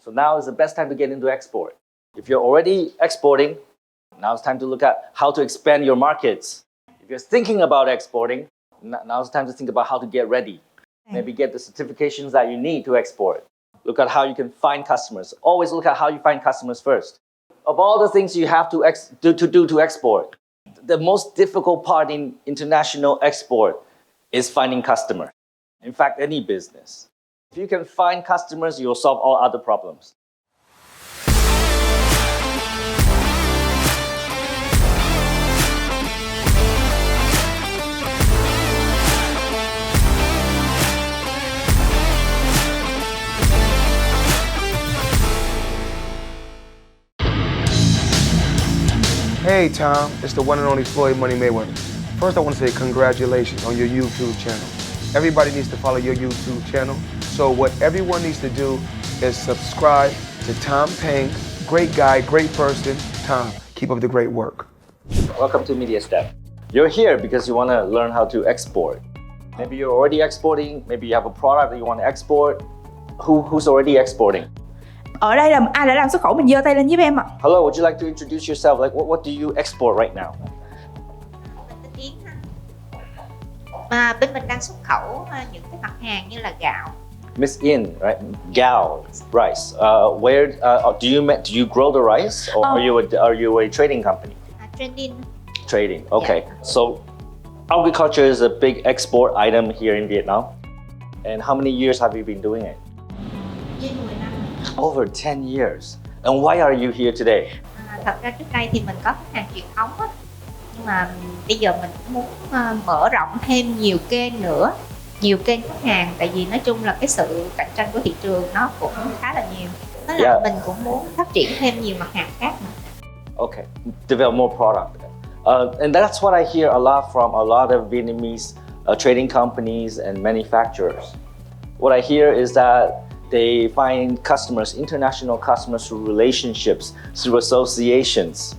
So now is the best time to get into export. If you're already exporting, now it's time to look at how to expand your markets. If you're thinking about exporting, now it's time to think about how to get ready. Maybe get the certifications that you need to export. Look at how you can find customers. Always look at how you find customers first. Of all the things you have to do to export, the most difficult part in international export is finding customers. In fact, any business. If you can find customers, you'll solve all other problems. Hey Tom, it's the one and only Floyd Money Mayweather. First I want to say congratulations on your YouTube channel. Everybody needs to follow your YouTube channel. So what everyone needs to do is subscribe to Tom Pang. Great guy, great person. Tom, keep up the great work. Welcome to Media Step. You're here because you want to learn how to export. Maybe you're already exporting, maybe you have a product that you want to export. Who's already exporting? Ở đây là ai đã làm xuất khẩu, mình giơ tay lên giúp em ạ. Hello, would you like to introduce yourself? Like, what do you export right now? Mình tên Yến ha. Bên mình đang xuất khẩu những cái mặt hàng như là gạo. Miss In, right? Gao, rice. Where do you grow the rice, or are you a trading company? Trading. Trading. Okay. Yeah. So, agriculture is a big export item here in Vietnam. And how many years have you been doing it? Trên 10 năm. Over 10 years. And why are you here today? Thật ra trước đây thì mình có khách hàng truyền thống á, nhưng mà bây giờ mình cũng muốn mở rộng thêm nhiều kênh nữa, nhiều kênh khách hàng, tại vì nói chung là cái sự cạnh tranh của thị trường nó cũng khá là nhiều. Tức là mình cũng muốn phát triển thêm nhiều mặt hàng khác nữa. Okay, develop more product. And that's what I hear a lot from a lot of Vietnamese trading companies and manufacturers. What I hear is that they find customers, international customers, through relationships, through associations.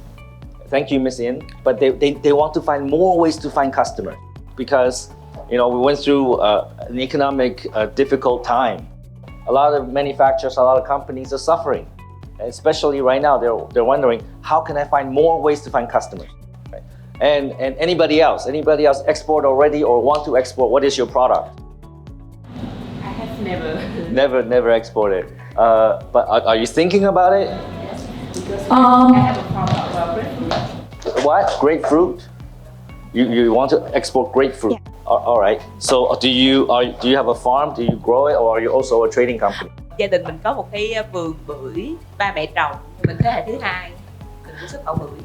Thank you, Miss In. But they want to find more ways to find customers because, we went through an economic difficult time. A lot of manufacturers, a lot of companies are suffering. Especially right now, they're wondering, how can I find more ways to find customers? Right? And anybody else export already or want to export? What is your product? Never exported. But are you thinking about it? Yes, because I have a problem about grapefruit. What? Grapefruit? You want to export grapefruit? Yeah. All right. So do you have a farm? Do you grow it, or are you also a trading company? Gia đình mình có một cái vườn bưởi, ba mẹ trồng. Mình thế hệ thứ hai, mình cũng xuất khẩu bưởi.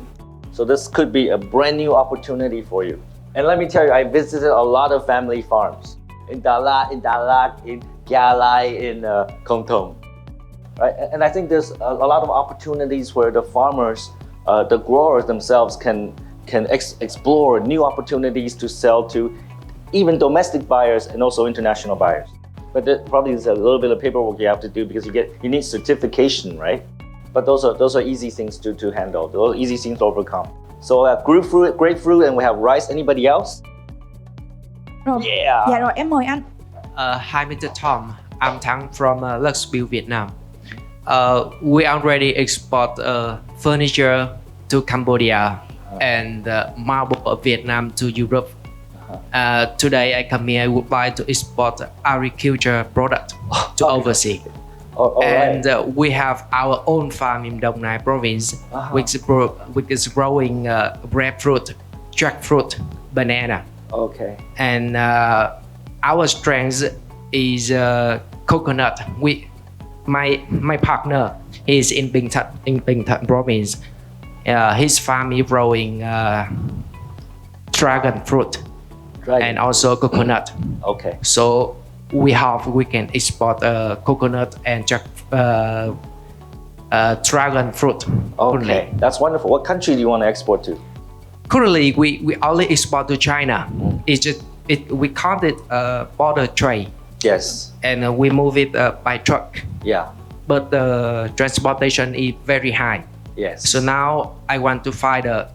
So this could be a brand new opportunity for you. And let me tell you, I visited a lot of family farms in Đà Lạt, in Gia Lai, in Kon Tum. Right? And I think there's a lot of opportunities where the farmers, the growers themselves can explore new opportunities to sell to even domestic buyers and also international buyers. But there probably is a little bit of paperwork you have to do because you need certification, right? But those are easy things to handle. Those are easy things to overcome. So grapefruit, and we have rice. Anybody else? Rồi. Yeah. Dạ rồi, em mời anh. Hi, Mr. Tom. I'm Thắng from Luxville, Vietnam. We already export furniture to Cambodia and marble of Vietnam to Europe. Today I come here, I would like to export agriculture product to overseas. And we have our own farm in Dong Nai province, which is growing breadfruit, jackfruit, banana. Okay. And our strength is coconut. My partner is in Bình Thuận province. His farm is growing dragon fruit and also coconut. Okay. So we can export coconut and dragon fruit. Okay, that's wonderful. What country do you want to export to? Currently, we only export to China. We count it border trade. Yes. And we move it by truck. Yeah. But the transportation is very high. Yes. So now I want to find a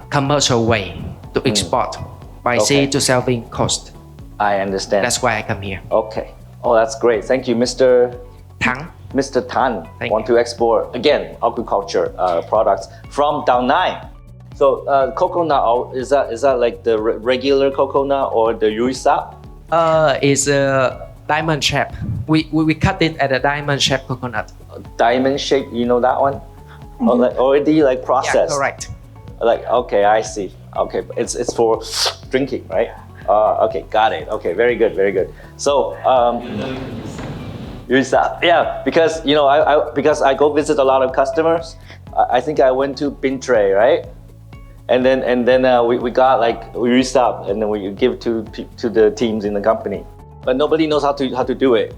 commercial way to export by sea to selling cost. I understand. That's why I come here. Okay. Oh, that's great. Thank you, Mr. Thắng. Mr. Tan Thank want to export again agriculture products from Da Nang. So coconut, is that like the regular coconut or the yuisa? It's a diamond shape. We cut it at a diamond shape coconut. Diamond shape, you know that one? Oh, like already like processed. Yeah, correct. Like, okay, I see. Okay, it's for drinking, right? Okay, got it. Okay, very good, very good. So, yeah, because you know, because I go visit a lot of customers. I think I went to Bintre, right? And then we got like we restock and then we give to the teams in the company. But nobody knows how to do it.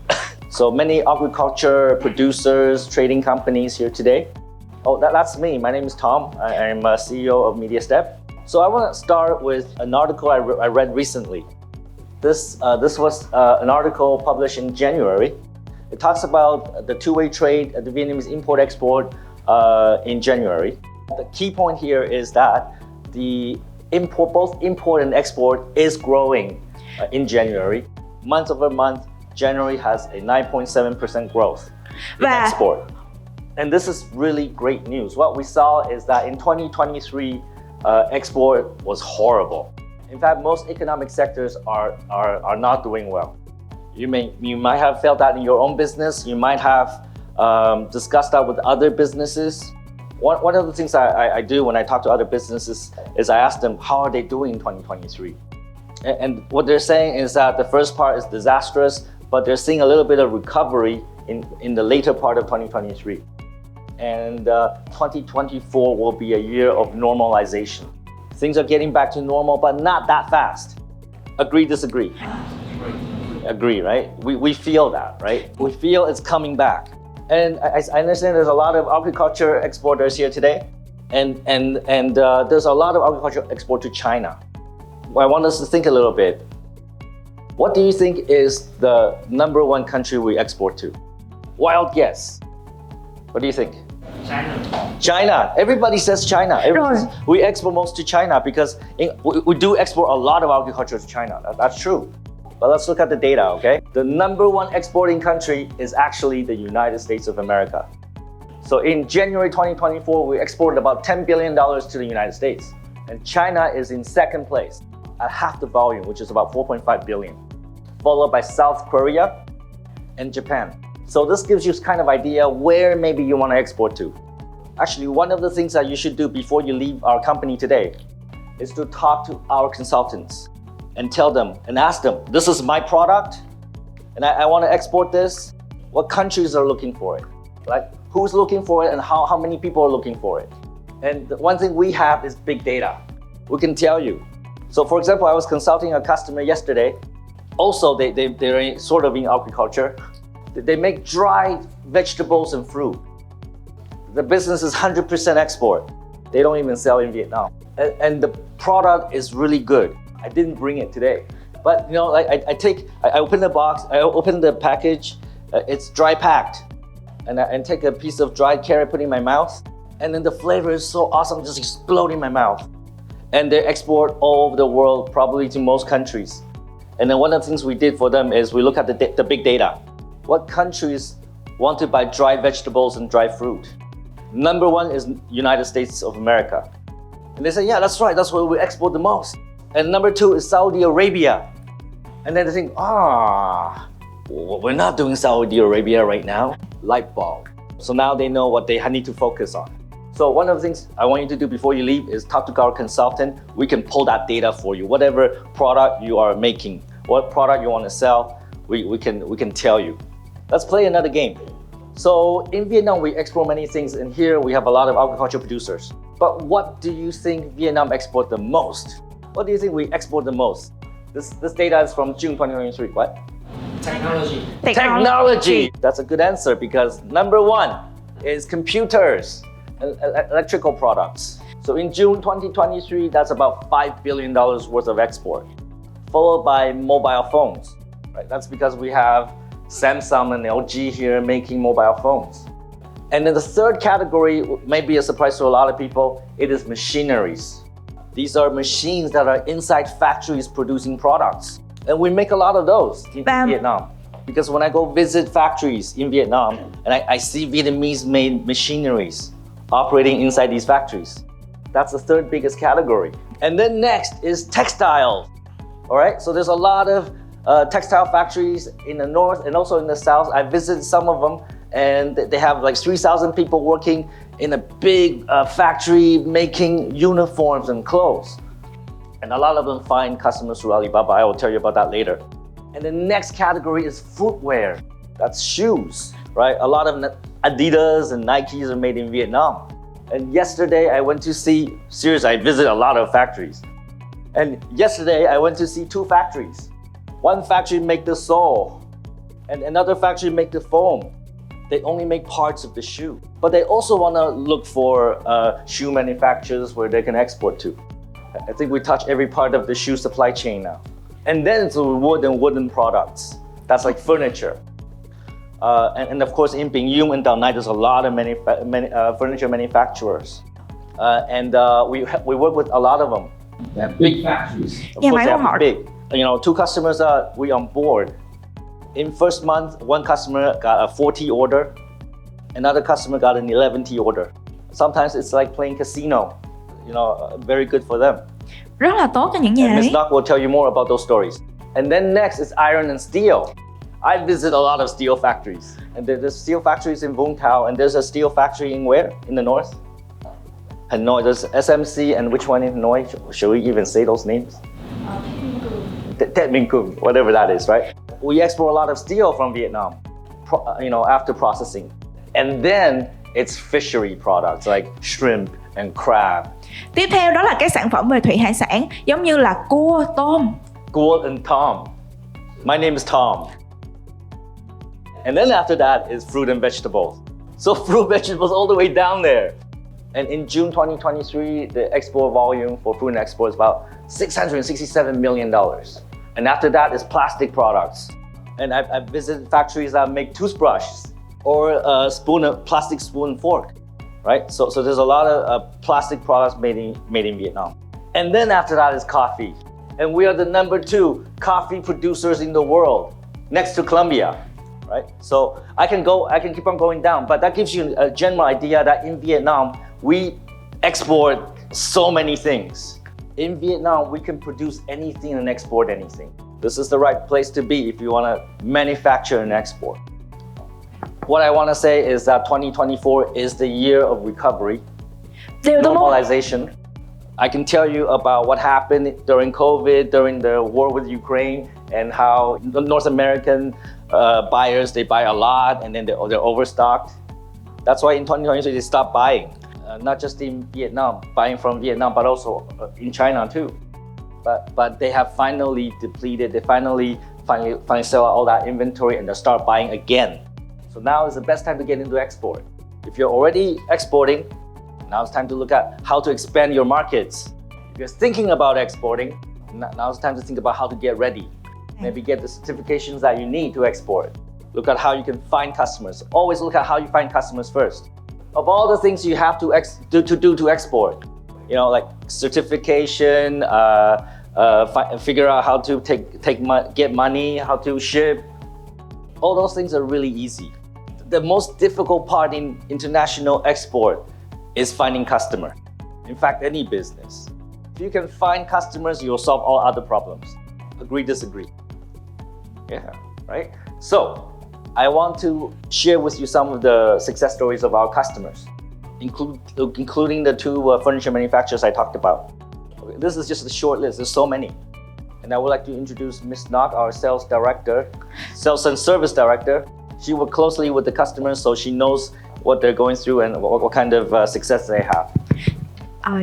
So many agriculture producers, trading companies here today. Oh, that's me. My name is Tom. I'm a CEO of MediaStep. So I want to start with an article I read recently. This was an article published in January. It talks about the two-way trade, the Vietnamese import-export in January. The key point here is that the both import and export is growing in January. Month over month, January has a 9.7% growth in export. And this is really great news. What we saw is that in 2023, export was horrible. In fact, most economic sectors are not doing well. You might have felt that in your own business. You might have discussed that with other businesses. One of the things I do when I talk to other businesses is I ask them, how are they doing in 2023? And what they're saying is that the first part is disastrous, but they're seeing a little bit of recovery in the later part of 2023. And 2024 will be a year of normalization. Things are getting back to normal, but not that fast. Agree, disagree? Agree, right? We feel that, right? We feel it's coming back. And I understand there's a lot of agriculture exporters here today. And there's a lot of agriculture export to China. I want us to think a little bit. What do you think is the #1 country we export to? Wild guess. What do you think? China. Everybody says China. We export most to China because we do export a lot of agriculture to China. That's true. But let's look at the data, okay? The #1 exporting country is actually the United States of America. So in January 2024, we exported about $10 billion to the United States. And China is in second place at half the volume, which is about 4.5 billion, followed by South Korea and Japan. So this gives you kind of idea where maybe you want to export to. Actually, one of the things that you should do before you leave our company today is to talk to our consultants and tell them and ask them, this is my product and I want to export this. What countries are looking for it? Like who's looking for it and how many people are looking for it? And the one thing we have is big data. We can tell you. So for example, I was consulting a customer yesterday. Also, they're sort of in agriculture. They make dried vegetables and fruit. The business is 100% export. They don't even sell in Vietnam. And the product is really good. I didn't bring it today. But you know, like I open the box, I open the package, it's dry packed. And take a piece of dried carrot, put it in my mouth. And then the flavor is so awesome, just explode in my mouth. And they export all over the world, probably to most countries. And then one of the things we did for them is we look at the big data. What countries want to buy dry vegetables and dry fruit? #1 is United States of America. And they say, yeah, that's right, that's where we export the most. And #2 is Saudi Arabia. And then they think, we're not doing Saudi Arabia right now. Light bulb. So now they know what they need to focus on. So one of the things I want you to do before you leave is talk to our consultant. We can pull that data for you. Whatever product you are making, what product you want to sell, we can tell you. Let's play another game. So in Vietnam, we export many things, and here we have a lot of agriculture producers. But what do you think Vietnam export the most? What do you think we export the most? This data is from June 2023. What? Technology. That's a good answer because #1 is computers and electrical products. So in June 2023, that's about $5 billion worth of export, followed by mobile phones. Right? That's because we have Samsung and LG here making mobile phones. And then the third category may be a surprise to a lot of people. It is machineries. These are machines that are inside factories producing products. And we make a lot of those in Vietnam. because when I go visit factories in Vietnam and I see Vietnamese-made machineries operating inside these factories. That's the third biggest category. And then next is textile. All right, so there's a lot of textile factories in the north and also in the south. I visited some of them, and they have like 3,000 people working in a big factory making uniforms and clothes. And a lot of them find customers through Alibaba. I will tell you about that later. And the next category is footwear. That's shoes, right? A lot of Adidas and Nikes are made in Vietnam. And yesterday I went to see, seriously, I visited a lot of factories. And yesterday I went to see 2 factories. One factory make the sole, and another factory make the foam. They only make parts of the shoe. But they also want to look for shoe manufacturers where they can export to. I think we touch every part of the shoe supply chain now. And then it's wood and wooden products. That's like furniture. And of course in Bình Dương and Dao Nai, there's a lot of furniture manufacturers. And we work with a lot of them. They have big factories. Of course they have to be big. You know, 2 customers we on board. In first month, one customer got a 40 order. Another customer got an 11 order. Sometimes it's like playing casino. You know, very good for them. Rất là tốt cho những nhà And đấy. Ms. Nok will tell you more about those stories. And then next is iron and steel. I visit a lot of steel factories. And there's steel factories in Vũng Tàu, and there's a steel factory in where? In the north? Hanoi. There's SMC, and which one in Hanoi? Should we even say those names? Tet Minh Cung, whatever that is, right? We export a lot of steel from Vietnam, after processing. And then it's fishery products like shrimp and crab. Tiếp theo đó là các sản phẩm về thủy hải sản, giống như là cua, tôm. Cua and Tom. My name is Tom. And then after that is fruit and vegetables. So fruit vegetables all the way down there. And in June 2023, the export volume for fruit and export is about $667 million. And after that is plastic products. And I've visited factories that make toothbrushes or plastic spoon and fork, right? So there's a lot of plastic products made in Vietnam. And then after that is coffee. And we are the number 2 coffee producers in the world, next to Colombia, right? So I can keep on going down, but that gives you a general idea that in Vietnam, we export so many things. In Vietnam, we can produce anything and export anything. This is the right place to be if you want to manufacture and export. What I want to say is that 2024 is the year of recovery, normalization. I can tell you about what happened during COVID, during the war with Ukraine, and how the North American buyers, they buy a lot and then they're overstocked. That's why in 2023 they stopped buying. Not just in Vietnam, buying from Vietnam, but also in China too. But they have finally depleted. They finally sell all that inventory and they start buying again. So now is the best time to get into export. If you're already exporting, now it's time to look at how to expand your markets. If you're thinking about exporting, now it's time to think about how to get ready. Maybe get the certifications that you need to export. Look at how you can find customers. Always look at how you find customers first. Of all the things you have to do to export, like certification, figure out how to get money, how to ship. All those things are really easy. The most difficult part in international export is finding customer. In fact, any business. If you can find customers, you'll solve all other problems. Agree, disagree. Yeah, right? So, I want to share with you some of the success stories of our customers, including the 2 furniture manufacturers I talked about. Okay, this is just a short list, there's so many. And I would like to introduce Ms. Nok, our sales and service director. She works closely with the customers, so she knows what they're going through and what kind of success they have.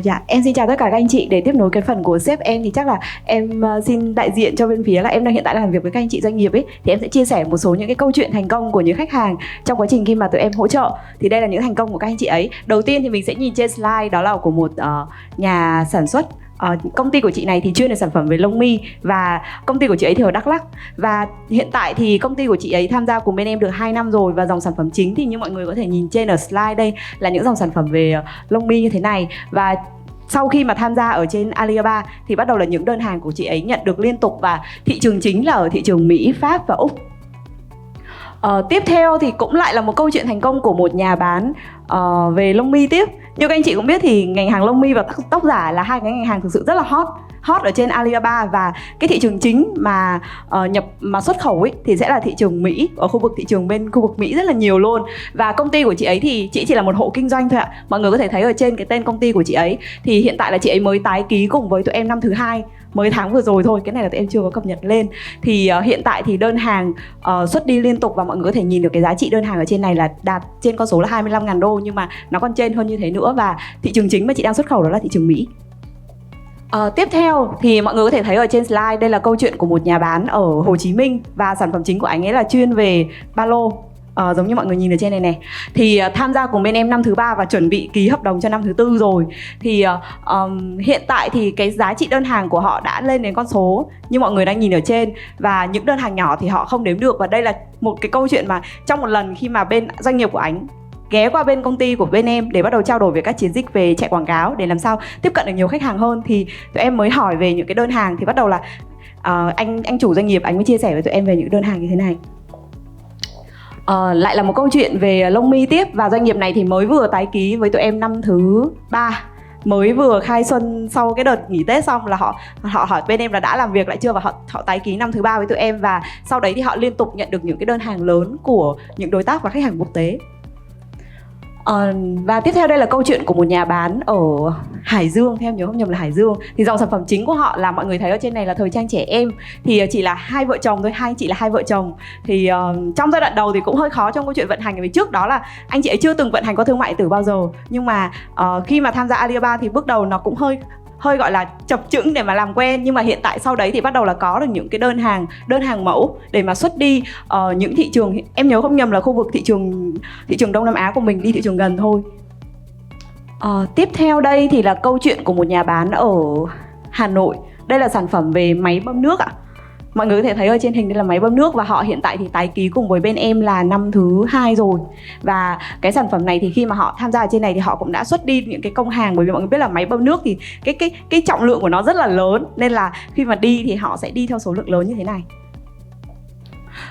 Dạ, em xin chào tất cả các anh chị. Để tiếp nối cái phần của sếp em thì chắc là em xin đại diện cho bên phía là em đang hiện tại làm việc với các anh chị doanh nghiệp ấy, thì em sẽ chia sẻ một số những cái câu chuyện thành công của những khách hàng trong quá trình khi mà tụi em hỗ trợ. Thì đây là những thành công của các anh chị ấy. Đầu tiên thì mình sẽ nhìn trên slide, đó là của một nhà sản xuất. Công ty của chị này thì chuyên về sản phẩm về lông mi, và công ty của chị ấy thì ở Đắk Lắk, và hiện tại thì công ty của chị ấy tham gia cùng bên em được 2 năm rồi, và dòng sản phẩm chính thì như mọi người có thể nhìn trên ở slide đây là những dòng sản phẩm về lông mi như thế này. Và sau khi mà tham gia ở trên Alibaba thì bắt đầu là những đơn hàng của chị ấy nhận được liên tục, và thị trường chính là ở thị trường Mỹ, Pháp và Úc. Tiếp theo thì cũng lại là một câu chuyện thành công của một nhà bán về lông mi tiếp. Như các anh chị cũng biết thì ngành hàng lông mi và tóc giả là hai cái ngành hàng thực sự rất là hot ở trên Alibaba, và cái thị trường chính mà xuất khẩu ấy thì sẽ là thị trường Mỹ, ở khu vực thị trường bên khu vực Mỹ rất là nhiều luôn. Và công ty của chị ấy thì chị chỉ là một hộ kinh doanh thôi ạ. Mọi người có thể thấy ở trên cái tên công ty của chị ấy thì hiện tại là chị ấy mới tái ký cùng với tụi em năm thứ 2, mới tháng vừa rồi thôi, cái này là tụi em chưa có cập nhật lên. Thì hiện tại thì đơn hàng xuất đi liên tục, và mọi người có thể nhìn được cái giá trị đơn hàng ở trên này là đạt trên con số là 25.000 đô, nhưng mà nó còn trên hơn như thế nữa. Và thị trường chính mà chị đang xuất khẩu đó là thị trường Mỹ. Tiếp theo thì mọi người có thể thấy ở trên slide, đây là câu chuyện của một nhà bán ở Hồ Chí Minh, và sản phẩm chính của anh ấy là chuyên về ba lô. Giống như mọi người nhìn ở trên này thì tham gia cùng bên em năm thứ 3 và chuẩn bị ký hợp đồng cho năm thứ 4 rồi. Thì hiện tại thì cái giá trị đơn hàng của họ đã lên đến con số như mọi người đang nhìn ở trên, và những đơn hàng nhỏ thì họ không đếm được. Và đây là một cái câu chuyện mà trong một lần khi mà bên doanh nghiệp của anh ghé qua bên công ty của bên em để bắt đầu trao đổi về các chiến dịch về chạy quảng cáo để làm sao tiếp cận được nhiều khách hàng hơn, thì tụi em mới hỏi về những cái đơn hàng. Thì bắt đầu là anh chủ doanh nghiệp anh mới chia sẻ với tụi em về những đơn hàng như thế này. Lại là một câu chuyện về lông mi tiếp, và doanh nghiệp này thì mới vừa tái ký với tụi em năm thứ 3, mới vừa khai xuân sau cái đợt nghỉ Tết xong là họ hỏi bên em là đã làm việc lại chưa, và họ tái ký năm thứ 3 với tụi em. Và sau đấy thì họ liên tục nhận được những cái đơn hàng lớn của những đối tác và khách hàng quốc tế. Và tiếp theo đây là câu chuyện của một nhà bán ở Hải Dương, theo em nhớ không nhầm là Hải Dương. Thì dòng sản phẩm chính của họ là mọi người thấy ở trên này là thời trang trẻ em. Thì chỉ là hai vợ chồng thôi, hai chị là hai vợ chồng. Thì trong giai đoạn đầu thì cũng hơi khó trong câu chuyện vận hành, vì trước đó là anh chị ấy chưa từng vận hành qua thương mại điện tử bao giờ. Nhưng mà khi mà tham gia Alibaba thì bước đầu nó cũng hơi gọi là chập chững để mà làm quen. Nhưng mà hiện tại sau đấy thì bắt đầu là có được những cái đơn hàng mẫu để mà xuất đi những thị trường, em nhớ không nhầm là khu vực thị trường Đông Nam Á của mình, đi thị trường gần thôi. Tiếp theo đây thì là câu chuyện của một nhà bán ở Hà Nội. Đây là sản phẩm về máy bơm nước ạ. Mọi người có thể thấy ở trên hình đây là máy bơm nước, và họ hiện tại thì tái ký cùng với bên em là năm thứ 2 rồi. Và cái sản phẩm này thì khi mà họ tham gia ở trên này thì họ cũng đã xuất đi những cái công hàng, bởi vì mọi người biết là máy bơm nước thì cái trọng lượng của nó rất là lớn, nên là khi mà đi thì họ sẽ đi theo số lượng lớn như thế này.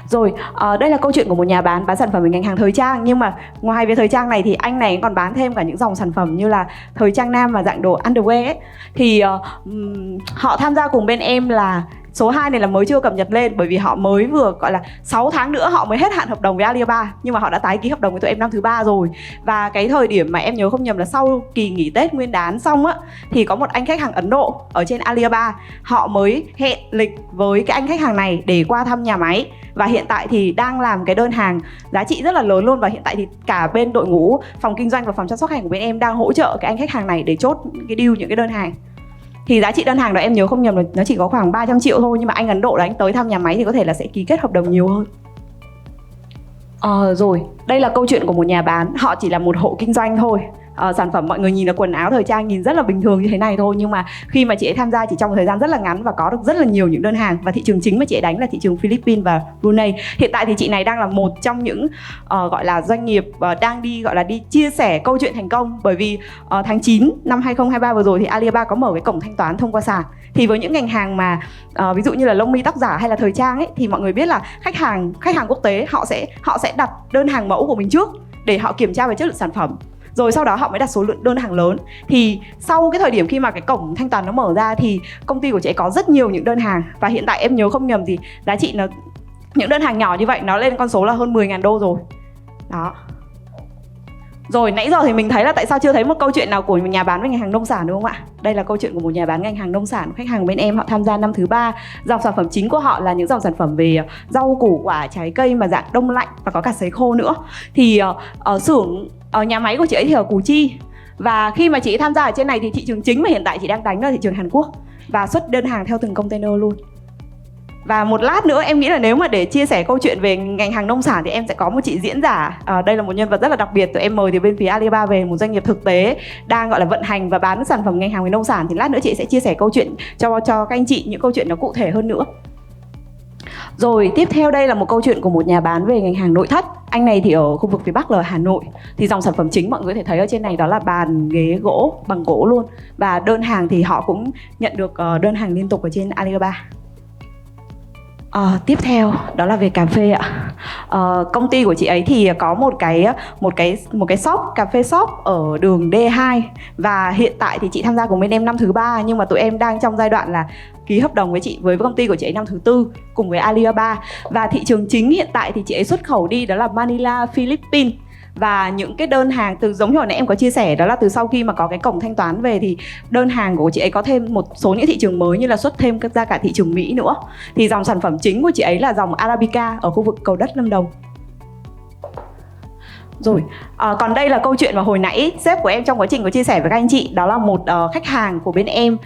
Rồi, đây là câu chuyện của một nhà bán sản phẩm về ngành hàng thời trang. Nhưng mà ngoài về thời trang này thì anh này còn bán thêm cả những dòng sản phẩm như là thời trang nam và dạng đồ underwear ấy. Thì họ tham gia cùng bên em là số 2 này là mới chưa cập nhật lên, bởi vì họ mới vừa gọi là 6 tháng nữa họ mới hết hạn hợp đồng với Alibaba, nhưng mà họ đã tái ký hợp đồng với tụi em năm thứ 3 rồi. Và cái thời điểm mà em nhớ không nhầm là sau kỳ nghỉ Tết Nguyên đán xong á, thì có một anh khách hàng Ấn Độ ở trên Alibaba, họ mới hẹn lịch với cái anh khách hàng này để qua thăm nhà máy. Và hiện tại thì đang làm cái đơn hàng giá trị rất là lớn luôn. Và hiện tại thì cả bên đội ngũ phòng kinh doanh và phòng chăm sóc khách hàng của bên em đang hỗ trợ cái anh khách hàng này để chốt cái deal những cái đơn hàng. Thì giá trị đơn hàng đó em nhớ không nhầm là nó chỉ có khoảng 300 triệu thôi. Nhưng mà anh Ấn Độ là anh tới thăm nhà máy thì có thể là sẽ ký kết hợp đồng nhiều hơn. Rồi, đây là câu chuyện của một nhà bán. Họ chỉ là một hộ kinh doanh thôi. Sản phẩm mọi người nhìn là quần áo thời trang nhìn rất là bình thường như thế này thôi, nhưng mà khi mà chị ấy tham gia chỉ trong một thời gian rất là ngắn và có được rất là nhiều những đơn hàng, và thị trường chính mà chị ấy đánh là thị trường Philippines và Brunei. Hiện tại thì chị này đang là một trong những gọi là doanh nghiệp đang đi chia sẻ câu chuyện thành công, bởi vì tháng 9 năm 2023 vừa rồi thì Alibaba có mở cái cổng thanh toán thông qua sàn. Thì với những ngành hàng mà ví dụ như là lông mi tóc giả hay là thời trang ấy, thì mọi người biết là khách hàng quốc tế họ sẽ đặt đơn hàng mẫu của mình trước để họ kiểm tra về chất lượng sản phẩm, rồi sau đó họ mới đặt số lượng đơn hàng lớn. Thì sau cái thời điểm khi mà cái cổng thanh toán nó mở ra thì công ty của chị ấy có rất nhiều những đơn hàng, và hiện tại em nhớ không nhầm thì giá trị nó những đơn hàng nhỏ như vậy nó lên con số là hơn 10.000 đô rồi. Đó. Rồi nãy giờ thì mình thấy là tại sao chưa thấy một câu chuyện nào của một nhà bán về ngành hàng nông sản đúng không ạ? Đây là câu chuyện của một nhà bán ngành hàng nông sản, khách hàng bên em họ tham gia năm thứ 3. Dòng sản phẩm chính của họ là những dòng sản phẩm về rau củ quả trái cây mà dạng đông lạnh và có cả sấy khô nữa. Thì xưởng nhà máy của chị ấy thì ở Củ Chi. Và khi mà chị ấy tham gia ở trên này thì thị trường chính mà hiện tại chị đang đánh là thị trường Hàn Quốc, và xuất đơn hàng theo từng container luôn. Và một lát nữa em nghĩ là nếu mà để chia sẻ câu chuyện về ngành hàng nông sản thì em sẽ có một chị diễn giả. Đây là một nhân vật rất là đặc biệt, tụi em mời từ bên phía Alibaba về, một doanh nghiệp thực tế đang gọi là vận hành và bán sản phẩm ngành hàng về nông sản. Thì lát nữa chị sẽ chia sẻ câu chuyện cho các anh chị những câu chuyện nó cụ thể hơn nữa. Rồi tiếp theo đây là một câu chuyện của một nhà bán về ngành hàng nội thất. Anh này thì ở khu vực phía Bắc là Hà Nội. Thì dòng sản phẩm chính mọi người có thể thấy ở trên này đó là bàn ghế gỗ bằng gỗ luôn. Và đơn hàng thì họ cũng nhận được đơn hàng liên tục ở trên Alibaba. Tiếp theo đó là về cà phê ạ. Công ty của chị ấy thì có một cái shop, cà phê shop ở đường D2, và hiện tại thì chị tham gia cùng bên em năm thứ 3, nhưng mà tụi em đang trong giai đoạn là ký hợp đồng với công ty của chị ấy năm thứ 4 cùng với Alibaba. Và thị trường chính hiện tại thì chị ấy xuất khẩu đi đó là Manila, Philippines. Và những cái đơn hàng từ giống như hồi nãy em có chia sẻ, đó là từ sau khi mà có cái cổng thanh toán về thì đơn hàng của chị ấy có thêm một số những thị trường mới, như là xuất thêm ra cả thị trường Mỹ nữa. Thì dòng sản phẩm chính của chị ấy là dòng Arabica ở khu vực Cầu Đất, Lâm Đồng. Rồi, còn đây là câu chuyện mà hồi nãy sếp của em trong quá trình có chia sẻ với các anh chị. Đó là một khách hàng của bên em,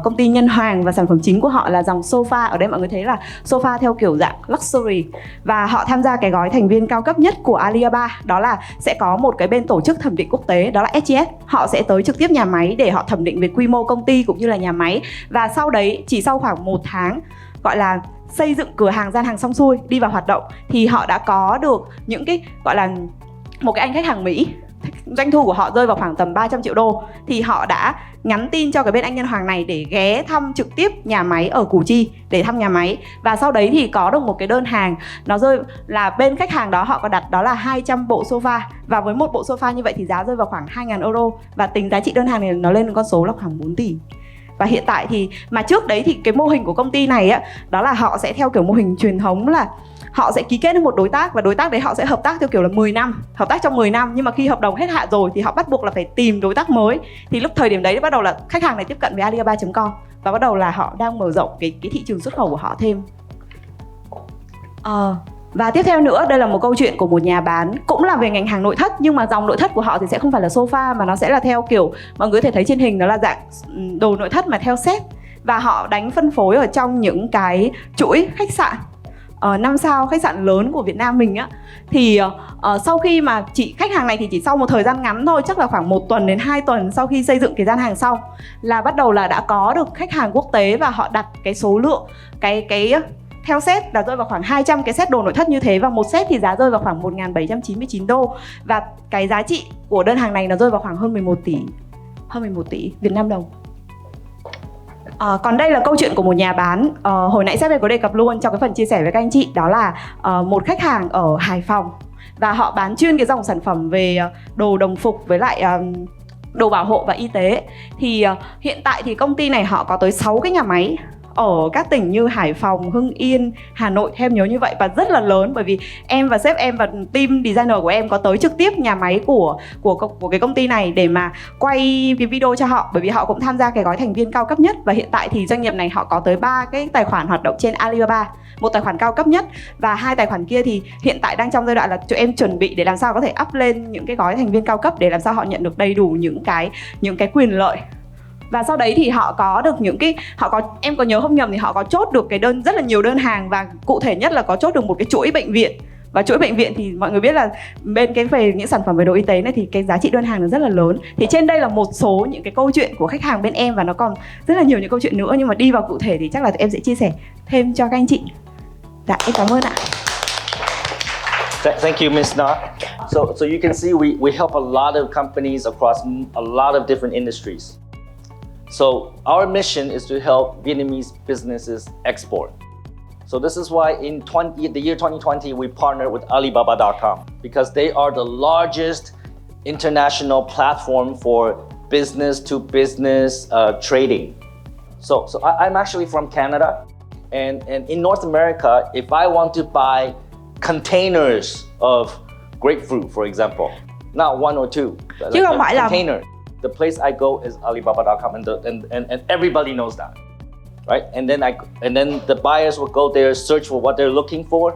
công ty Nhân Hoàng, và sản phẩm chính của họ là dòng sofa. Ở đây mọi người thấy là sofa theo kiểu dạng luxury. Và họ tham gia cái gói thành viên cao cấp nhất của Alibaba. Đó là sẽ có một cái bên tổ chức thẩm định quốc tế, đó là SGS. Họ sẽ tới trực tiếp nhà máy để họ thẩm định về quy mô công ty cũng như là nhà máy. Và sau đấy, chỉ sau khoảng 1 tháng gọi là xây dựng cửa hàng, gian hàng xong xuôi, đi vào hoạt động, thì họ đã có được những cái gọi là một cái anh khách hàng Mỹ, doanh thu của họ rơi vào khoảng tầm 300 triệu đô. Thì họ đã nhắn tin cho cái bên anh Nhân Hoàng này để ghé thăm trực tiếp nhà máy ở Củ Chi, để thăm nhà máy. Và sau đấy thì có được một cái đơn hàng, nó rơi là bên khách hàng đó họ có đặt đó là 200 bộ sofa. Và với một bộ sofa như vậy thì giá rơi vào khoảng 2.000 euro. Và tính giá trị đơn hàng này nó lên con số là khoảng 4 tỷ. Và hiện tại thì, mà trước đấy thì cái mô hình của công ty này á, đó là họ sẽ theo kiểu mô hình truyền thống là họ sẽ ký kết với một đối tác, và đối tác đấy họ sẽ hợp tác theo kiểu là 10 năm, hợp tác trong 10 năm. Nhưng mà khi hợp đồng hết hạn rồi thì họ bắt buộc là phải tìm đối tác mới. Thì lúc thời điểm đấy bắt đầu là khách hàng này tiếp cận với Alibaba.com, và bắt đầu là họ đang mở rộng cái thị trường xuất khẩu của họ thêm. Và tiếp theo nữa, đây là một câu chuyện của một nhà bán, cũng là về ngành hàng nội thất, nhưng mà dòng nội thất của họ thì sẽ không phải là sofa, mà nó sẽ là theo kiểu mọi người có thể thấy trên hình, đó là dạng đồ nội thất mà theo set. Và họ đánh phân phối ở trong những cái chuỗi khách sạn 5 sao, khách sạn lớn của Việt Nam mình á. Thì sau khi mà khách hàng này thì chỉ sau một thời gian ngắn thôi, chắc là khoảng 1 tuần đến 2 tuần sau khi xây dựng cái gian hàng xong, là bắt đầu là đã có được khách hàng quốc tế, và họ đặt cái số lượng cái theo set là rơi vào khoảng 200 cái set đồ nội thất như thế, và một set thì giá rơi vào khoảng 1.799 đô. Và cái giá trị của đơn hàng này nó rơi vào khoảng hơn 11 tỷ Việt Nam đồng. Còn đây là câu chuyện của một nhà bán, hồi nãy sếp em có đề cập luôn trong cái phần chia sẻ với các anh chị. Đó là một khách hàng ở Hải Phòng, và họ bán chuyên cái dòng sản phẩm về đồ đồng phục với lại đồ bảo hộ và y tế. Thì hiện tại thì công ty này họ có tới 6 cái nhà máy ở các tỉnh như Hải Phòng, Hưng Yên, Hà Nội, theo em nhớ như vậy, và rất là lớn. Bởi vì em và sếp em và team designer của em có tới trực tiếp nhà máy của cái công ty này để mà quay cái video cho họ, bởi vì họ cũng tham gia cái gói thành viên cao cấp nhất. Và hiện tại thì doanh nghiệp này họ có tới 3 cái tài khoản hoạt động trên Alibaba, một tài khoản cao cấp nhất, và 2 tài khoản kia thì hiện tại đang trong giai đoạn là tụi em chuẩn bị để làm sao có thể up lên những cái gói thành viên cao cấp, để làm sao họ nhận được đầy đủ những cái quyền lợi. Và sau đấy thì họ có được em có nhớ không nhầm thì họ có chốt được cái đơn, rất là nhiều đơn hàng, và cụ thể nhất là có chốt được một cái chuỗi bệnh viện. Và chuỗi bệnh viện thì mọi người biết là bên cái về những sản phẩm về đồ y tế này thì cái giá trị đơn hàng nó rất là lớn. Thì trên đây là một số những cái câu chuyện của khách hàng bên em, và nó còn rất là nhiều những câu chuyện nữa, nhưng mà đi vào cụ thể thì chắc là tụi em sẽ chia sẻ thêm cho các anh chị. Dạ, em cảm ơn ạ. Thank you, Ms. Na. So you can see we help a lot of companies across a lot of different industries. So our mission is to help Vietnamese businesses export. So this is why in the year 2020 we partnered with Alibaba.com, because they are the largest international platform for business to business trading. So I'm actually from Canada, and in North America, if I want to buy containers of grapefruit, for example, not one or two, chứ không phải là container. The place I go is Alibaba.com, and everybody knows that, right? And then the buyers will go there, search for what they're looking for,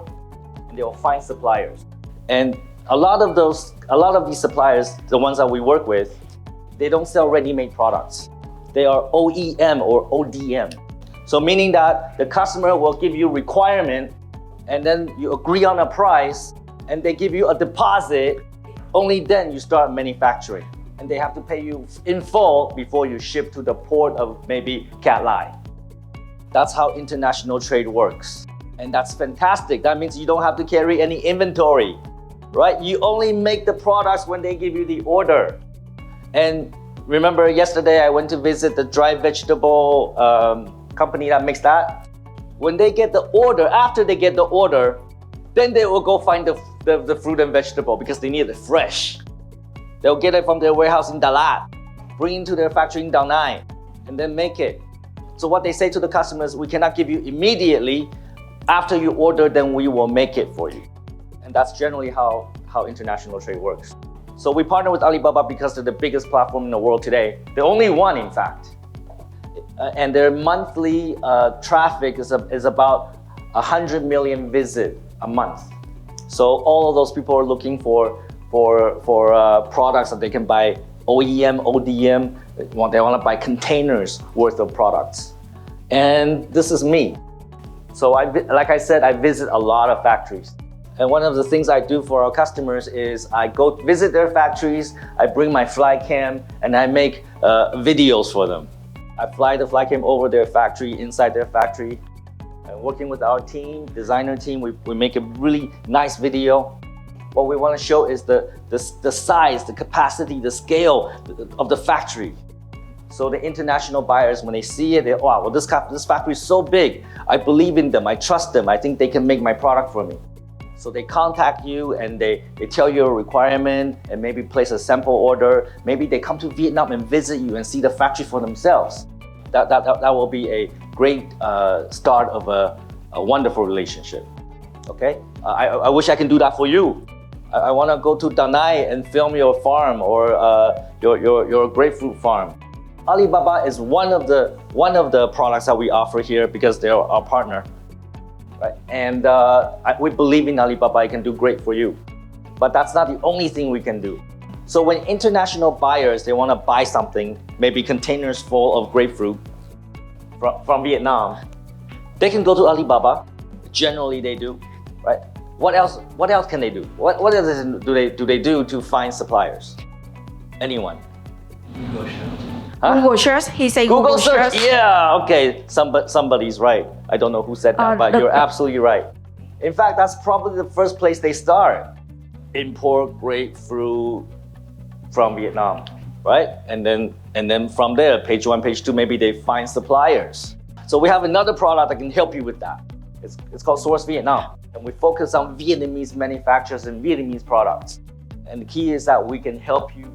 and they'll find suppliers. And a lot of these suppliers, the ones that we work with, they don't sell ready-made products. They are OEM or ODM. So meaning that the customer will give you requirement, and then you agree on a price, and they give you a deposit. Only then you start manufacturing. And they have to pay you in full before you ship to the port of maybe Cat Lai. That's how international trade works. And that's fantastic. That means you don't have to carry any inventory, right? You only make the products when they give you the order. And remember yesterday I went to visit the dry vegetable company that makes that. When they get the order, after they get the order, then they will go find the fruit and vegetable because they need it fresh. They'll get it from their warehouse in Dalat, bring it to their factory in Da Nang, and then make it. So what they say to the customers, we cannot give you immediately. After you order, then we will make it for you. And that's generally how international trade works. So we partner with Alibaba because they're the biggest platform in the world today. The only one, in fact. And their monthly traffic is about 100 million visits a month. So all of those people are looking for products that they can buy OEM, ODM. They want to buy containers worth of products. And this is me. So like I said, I visit a lot of factories. And one of the things I do for our customers is I go visit their factories, I bring my fly cam, and I make videos for them. I fly the fly cam over their factory, inside their factory. And working with our team, designer team, we make a really nice video. What we want to show is the size, the capacity, the scale of the factory. So the international buyers, when they see it, wow, well, this factory is so big. I believe in them, I trust them, I think they can make my product for me. So they contact you and they tell you a requirement and maybe place a sample order. Maybe they come to Vietnam and visit you and see the factory for themselves. That will be a great start of a wonderful relationship. Okay, I wish I can do that for you. I want to go to Da Nang and film your farm or your grapefruit farm. Alibaba is one of the products that we offer here because they're our partner, right? And we believe in Alibaba. It can do great for you, but that's not the only thing we can do. So when international buyers, they want to buy something, maybe containers full of grapefruit from Vietnam, they can go to Alibaba. Generally, they do, right? What else can they do? What else do they do to find suppliers? Anyone? Google search. He said Google search. Yeah, okay. Somebody's right. I don't know who said that, but you're absolutely right. In fact, that's probably the first place they start. Import grapefruit from Vietnam, right? And then from there, page 1, page 2, maybe they find suppliers. So we have another product that can help you with that. It's called Source Vietnam. And we focus on Vietnamese manufacturers and Vietnamese products. And the key is that we can help you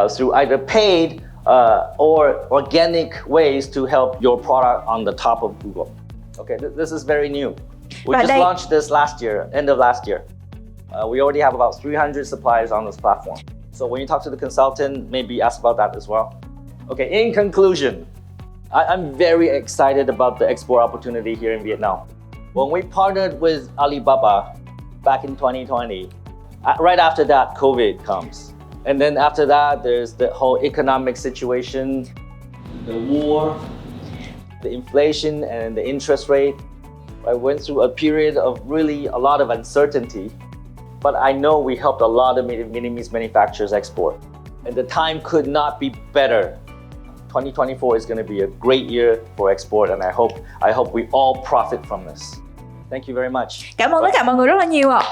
through either paid or organic ways to help your product on the top of Google. Okay, this is very new. We just launched this last year, end of last year. We already have about 300 suppliers on this platform. So when you talk to the consultant, maybe ask about that as well. Okay, in conclusion, I'm very excited about the export opportunity here in Vietnam. When we partnered with Alibaba back in 2020, right after that, COVID comes. And then after that, there's the whole economic situation, the war, the inflation and the interest rate. I went through a period of really a lot of uncertainty, but I know we helped a lot of Vietnamese manufacturers export. And the time could not be better. 2024 is going to be a great year for export, and I hope we all profit from this. Thank you very much. Cảm ơn tất cả mọi người rất là nhiều ạ.